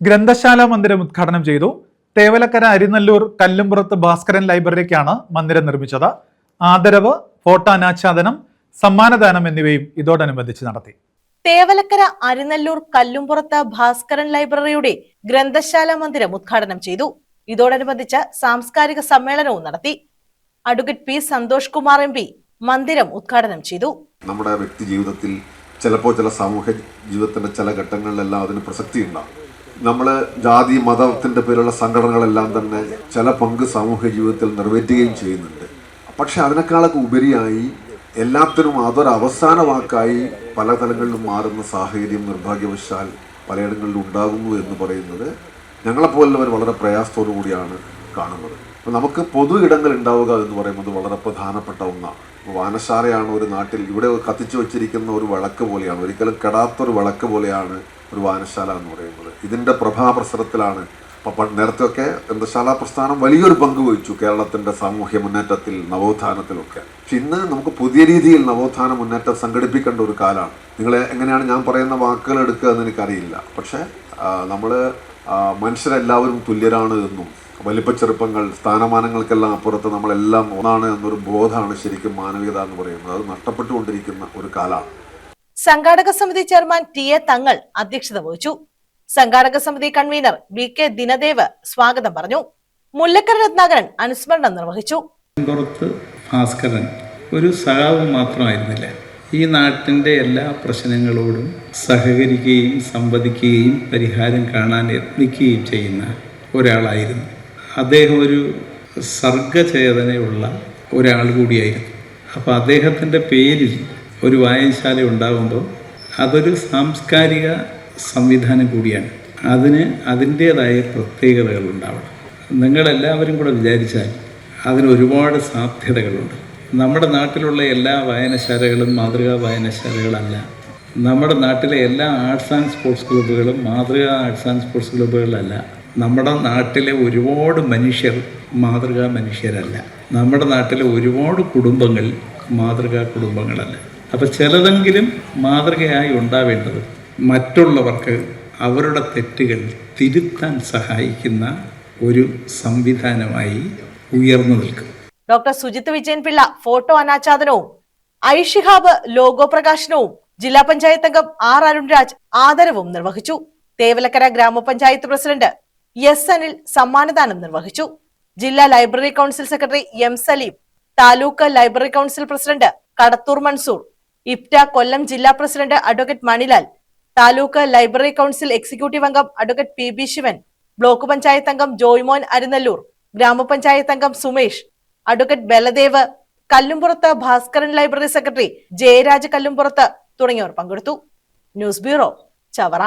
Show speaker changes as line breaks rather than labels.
ഗ്രന്ഥശാല മന്ദിരം ഉദ്ഘാടനം ചെയ്തു. തേവലക്കര അരിനല്ലൂർ കല്ലുംപുറത്ത് ഭാസ്കരൻ ലൈബ്രറിക്കാണ് മന്ദിരം നിർമ്മിച്ചത്. ആദരവ്, ഫോട്ടോ അനാച്ഛാദനം, സമ്മാനദാനം എന്നിവയും ഇതോടനുബന്ധിച്ച് നടത്തി.
തേവലക്കര അരിനല്ലൂർ കല്ലുംപുറത്ത് ഭാസ്കരൻ ലൈബ്രറിയുടെ ഗ്രന്ഥശാല മന്ദിരം ഉദ്ഘാടനം ചെയ്തു. ഇതോടനുബന്ധിച്ച് സാംസ്കാരിക സമ്മേളനവും നടത്തി. Advocate P Santhosh Kumar MP മന്ദിരം ഉദ്ഘാടനം ചെയ്തു.
നമ്മുടെ വ്യക്തി ജീവിതത്തിൽ ചിലപ്പോൾ ചില സാമൂഹ്യ ജീവിതത്തിന്റെ ചില ഘട്ടങ്ങളിലെല്ലാം അതിന് പ്രസക്തി ഉണ്ടാകും. നമ്മൾ ജാതി മതത്തിന്റെ പേരുള്ള സംഘടനകളെല്ലാം തന്നെ ചില പങ്ക് സാമൂഹ്യ ജീവിതത്തിൽ നിറവേറ്റുകയും ചെയ്യുന്നുണ്ട്. പക്ഷെ അതിനേക്കാളൊക്കെ ഉപരിയായി എല്ലാത്തിനും അതൊരു അവസാന വാക്കായി പല തലങ്ങളിലും മാറുന്ന സാഹചര്യം നിർഭാഗ്യവശാൽ പലയിടങ്ങളിലും ഉണ്ടാകുന്നു എന്ന് പറയുന്നത് ഞങ്ങളെപ്പോലുള്ളവർ വളരെ പ്രയാസത്തോടു കൂടിയാണ് കാണുന്നത്. അപ്പോൾ നമുക്ക് പൊതു ഇടങ്ങൾ ഉണ്ടാവുക എന്ന് പറയുന്നത് വളരെ പ്രധാനപ്പെട്ട ഒന്നാണ്. വായനശാലയാണ് ഒരു നാട്ടിൽ ഇവിടെ കത്തിച്ചു വച്ചിരിക്കുന്ന ഒരു വിളക്ക് പോലെയാണ്, ഒരിക്കലും കെടാത്തൊരു വിളക്ക് പോലെയാണ് ഒരു വായനശാല എന്ന് പറയുന്നത്. ഇതിൻ്റെ പ്രഭാപ്രസരത്തിലാണ് നേരത്തെയൊക്കെ ഗ്രന്ഥശാല പ്രസ്ഥാനം വലിയൊരു പങ്ക് വഹിച്ചു കേരളത്തിൻ്റെ സാമൂഹ്യ മുന്നേറ്റത്തിൽ, നവോത്ഥാനത്തിലൊക്കെ. പക്ഷെ ഇന്ന് നമുക്ക് പുതിയ രീതിയിൽ നവോത്ഥാന മുന്നേറ്റം സംഘടിപ്പിക്കേണ്ട ഒരു കാലമാണ്. നിങ്ങൾ എങ്ങനെയാണ് ഞാൻ പറയുന്ന വാക്കുകൾ എടുക്കുക എന്ന് എനിക്കറിയില്ല. പക്ഷേ നമ്മൾ മനുഷ്യരെല്ലാവരും തുല്യരാണ് എന്നും വലിപ്പച്ചെറുപ്പങ്ങൾ, സ്ഥാനമാനങ്ങൾക്കെല്ലാം അപ്പുറത്ത് നമ്മളെല്ലാം ഒന്നാണ് എന്നൊരു ബോധമാണ് ശരിക്കും മാനവികത എന്ന് പറയുന്നത്. അത് നഷ്ടപ്പെട്ടുകൊണ്ടിരിക്കുന്ന ഒരു കാലമാണ്.
സംഘാടക സമിതി ചെയർമാൻ TA തങ്ങൾ അധ്യക്ഷത വഹിച്ചു. സംഘാടക സമിതി കൺവീനർ BK ദിനദേവ് സ്വാഗതം പറഞ്ഞു. മുല്ലക്കര രത്നാകരൻ അനുസ്മരണം നിർവഹിച്ചു.
ഭാസ്കരൻ ഒരു സഖാവ് മാത്രമായിരുന്നില്ല, ഈ നാട്ടിൻ്റെ എല്ലാ പ്രശ്നങ്ങളോടും സഹകരിക്കുകയും സംവദിക്കുകയും പരിഹാരം കാണാൻ യത്നിക്കുകയും ചെയ്യുന്ന ഒരാളായിരുന്നു. അദ്ദേഹം ഒരു സർഗചേതനയുള്ള ഒരാൾ കൂടിയായിരുന്നു. അപ്പോൾ അദ്ദേഹത്തിൻ്റെ പേരിൽ ഒരു വായനശാല ഉണ്ടാകുമ്പോൾ അതൊരു സാംസ്കാരിക സംവിധാനം കൂടിയാണ്. അതിന് അതിൻ്റേതായ പ്രത്യേകതകൾ ഉണ്ടാവണം. നിങ്ങളെല്ലാവരും കൂടെ വിചാരിച്ചാൽ അതിന് ഒരുപാട് സാധ്യതകളുണ്ട്. നമ്മുടെ നാട്ടിലുള്ള എല്ലാ വായനശാലകളും മാതൃകാ വായനശാലകളല്ല. നമ്മുടെ നാട്ടിലെ എല്ലാ ആർട്സ് ആൻഡ് സ്പോർട്സ് ക്ലബ്ബുകളും മാതൃകാ ആർട്സ് ആൻഡ് സ്പോർട്സ് ക്ലബ്ബുകളല്ല. നമ്മുടെ നാട്ടിലെ ഒരുപാട് മനുഷ്യർ മാതൃകാ മനുഷ്യരല്ല. നമ്മുടെ നാട്ടിലെ ഒരുപാട് കുടുംബങ്ങൾ മാതൃകാ കുടുംബങ്ങളല്ല. അപ്പോൾ ചിലതെങ്കിലും മാതൃകയായി ഉണ്ടാവേണ്ടത് മറ്റുള്ളവർക്ക് അവരുടെ തെറ്റുകൾ തിരുത്താൻ സഹായിക്കുന്ന ഒരു സംവിധാനമായി ഉയർന്നു നിൽക്കും.
Doctor Sujith Vijayan Pillai photo അനാച്ഛാദനവും ഐഷിഹാബ് logo പ്രകാശനവും ജില്ലാ പഞ്ചായത്ത് അംഗം R അരുൺരാജ് ആദരവും നിർവഹിച്ചു. തേവലക്കര ഗ്രാമപഞ്ചായത്ത് പ്രസിഡന്റ് S അനിൽ സമ്മാനദാനം നിർവഹിച്ചു. ജില്ലാ library council secretary M Saleem, taluk library council president Kadathoor Mansoor, IPTA Kollam ജില്ലാ president advocate Manilal, taluk library council executive അംഗം advocate PB Sivan, block panchayat അംഗം ജോയ്മോൻ അരിനല്ലൂർ, ഗ്രാമപഞ്ചായത്ത് അംഗം Sumesh, advocate Baladev, Kallumpurathu Bhaskaran library secretary Jayaraj Kallumpurathu തുടങ്ങിയവർ പങ്കെടുത്തു. News bureau, Chavara.